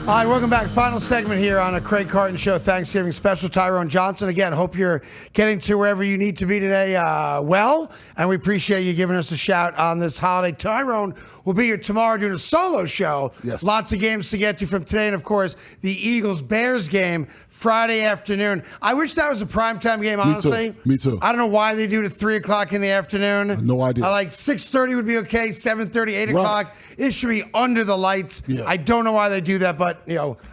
All right, welcome back. Final segment here on a Craig Carton Show Thanksgiving special. Tyrone Johnson. Again, hope you're getting to wherever you need to be today well, and we appreciate you giving us a shout on this holiday. Tyrone will be here tomorrow doing a solo show. Yes. Lots of games to get to from today, and of course, the Eagles-Bears game Friday afternoon. I wish that was a primetime game, honestly. Me too. I don't know why they do it at 3 o'clock in the afternoon. No idea. I like 6:30 would be okay, 7:30, 8 o'clock. It should be under the lights. Yeah. I don't know why they do that, but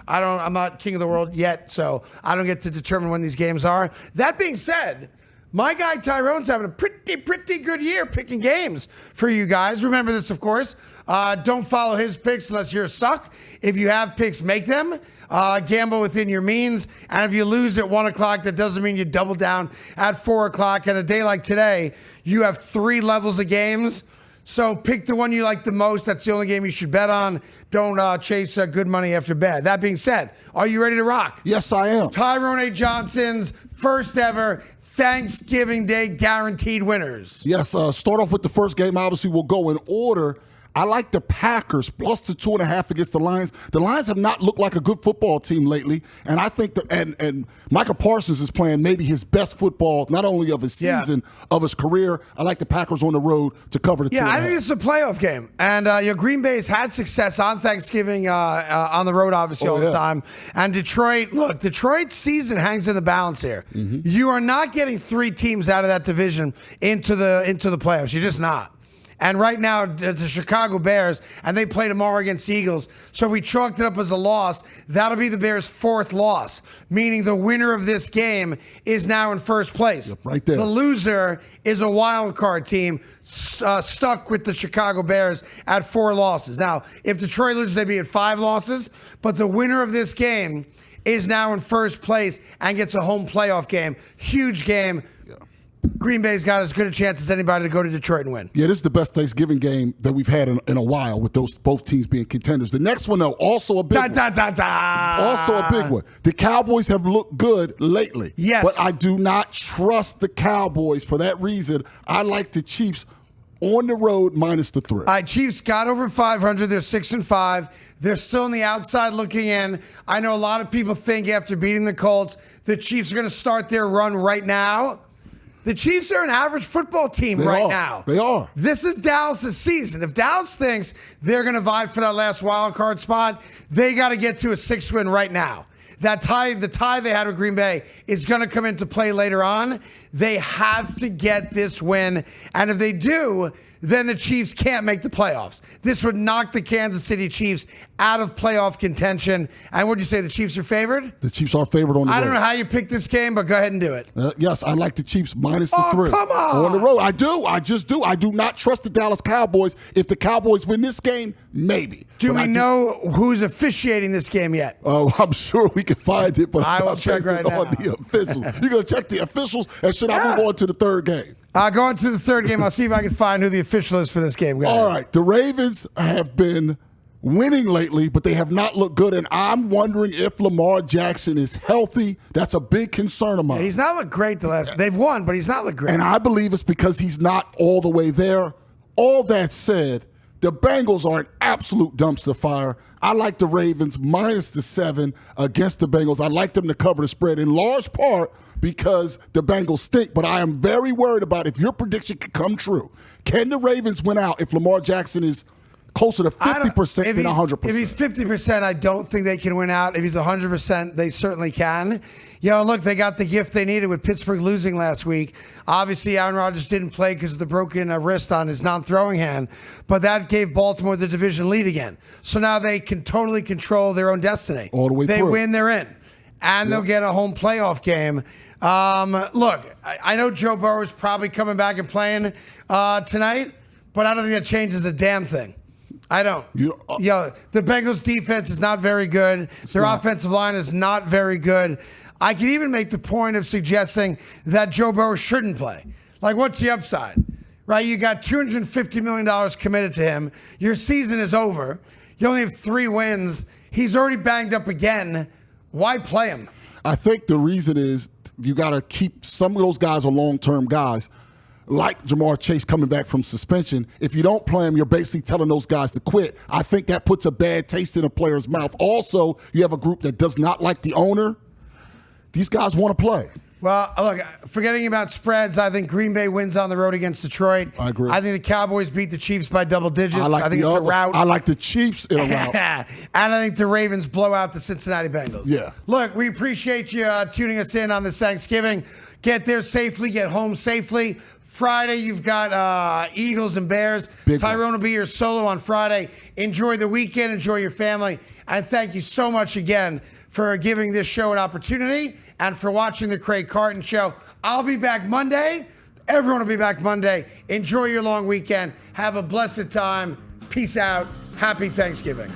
I'm not king of the world yet, so I don't get to determine when these games are. That being said, my guy Tyrone's having a pretty good year picking games for you guys. Remember this, of course. Don't follow his picks unless you're a suck. If you have picks, make them. Gamble within your means. And if you lose at 1 o'clock, that doesn't mean you double down at 4 o'clock. And a day like today, you have 3 levels of games. So pick the one you like the most. That's the only game you should bet on. Don't chase good money after bad. That being said, are you ready to rock? Yes, I am. Tyrone A. Johnson's first ever Thanksgiving Day guaranteed winners. Yes, start off with the first game. Obviously, we'll go in order. I like the Packers plus the 2.5 against the Lions. The Lions have not looked like a good football team lately, and I think that and Micah Parsons is playing maybe his best football, not only of his season, of his career. I like the Packers on the road to cover the 2.5. I think it's a playoff game, and Green Bay's had success on Thanksgiving on the road, obviously all the time. And Detroit's season hangs in the balance here. Mm-hmm. You are not getting 3 teams out of that division into the playoffs. You're just not. And right now, the Chicago Bears, and they play tomorrow against the Eagles. So if we chalked it up as a loss, that'll be the Bears' 4th loss, meaning the winner of this game is now in first place. Yep, right there. The loser is a wild card team stuck with the Chicago Bears at 4 losses. Now, if Detroit loses, they'd be at 5 losses, but the winner of this game is now in first place and gets a home playoff game. Huge game. Green Bay's got as good a chance as anybody to go to Detroit and win. Yeah, this is the best Thanksgiving game that we've had in a while with both teams being contenders. The next one, though, also a big one. Also a big one. The Cowboys have looked good lately. Yes. But I do not trust the Cowboys. For that reason, I like the Chiefs on the road minus the 3. All right, Chiefs got over 500. They're 6-5. They're still on the outside looking in. I know a lot of people think after beating the Colts, the Chiefs are going to start their run right now. The Chiefs are an average football team now. They are. This is Dallas' season. If Dallas thinks they're going to vie for that last wild card spot, they got to get to a 6-win right now. The tie they had with Green Bay is going to come into play later on. They have to get this win. And if they do, then the Chiefs can't make the playoffs. This would knock the Kansas City Chiefs out of playoff contention. And would you say the Chiefs are favored? The Chiefs are favored on the road. I don't know how you picked this game, but go ahead and do it. Yes, I like the Chiefs minus the 3. Come on. On the road. I do. I just do. I do not trust the Dallas Cowboys. If the Cowboys win this game, maybe. Do we know who's officiating this game yet? Oh, I'm sure we can find it, but I will I'm check basing right it now. on the officials. You're going to check the officials, and should I move on to the third game? Going to the third game. I'll see if I can find who the official is for this game. All right. The Ravens have been winning lately, but they have not looked good, and I'm wondering if Lamar Jackson is healthy. That's a big concern of mine. Yeah, he's not looked great the last. They've won, but he's not looked great. And I believe it's because he's not all the way there. All that said, the Bengals are an absolute dumpster fire. I like the Ravens minus the 7 against the Bengals. I like them to cover the spread in large part because the Bengals stink. But I am very worried about if your prediction can come true. Can the Ravens win out if Lamar Jackson is closer to 50% than 100%? If he's 50%, I don't think they can win out. If he's 100%, they certainly can. Look, they got the gift they needed with Pittsburgh losing last week. Obviously, Aaron Rodgers didn't play because of the broken wrist on his non-throwing hand, but that gave Baltimore the division lead again. So now they can totally control their own destiny. All the way they through. win, they're in. And they'll get a home playoff game. Look, I know Joe Burrow is probably coming back and playing tonight, but I don't think that changes a damn thing. I don't. The Bengals defense is not very good. Their offensive line is not very good. I could even make the point of suggesting that Joe Burrow shouldn't play. Like, what's the upside? Right? You got $250 million committed to him. Your season is over. You only have 3 wins. He's already banged up again. Why play him? I think the reason is you got to keep some of those guys are long-term guys. like Jamar Chase coming back from suspension, if you don't play him, you're basically telling those guys to quit. I think that puts a bad taste in a player's mouth. Also, you have a group that does not like the owner. These guys want to play. Well, look, forgetting about spreads, I think Green Bay wins on the road against Detroit. I agree. I think the Cowboys beat the Chiefs by double digits. I think it's a rout. I like the Chiefs in a rout. And I think the Ravens blow out the Cincinnati Bengals. Yeah. Look, we appreciate you tuning us in on this Thanksgiving. Get there safely, get home safely. Friday, you've got Eagles and Bears. Tyrone will be your solo on Friday. Enjoy the weekend. Enjoy your family. And thank you so much again for giving this show an opportunity and for watching the Craig Carton Show. I'll be back Monday. Everyone will be back Monday. Enjoy your long weekend. Have a blessed time. Peace out. Happy Thanksgiving.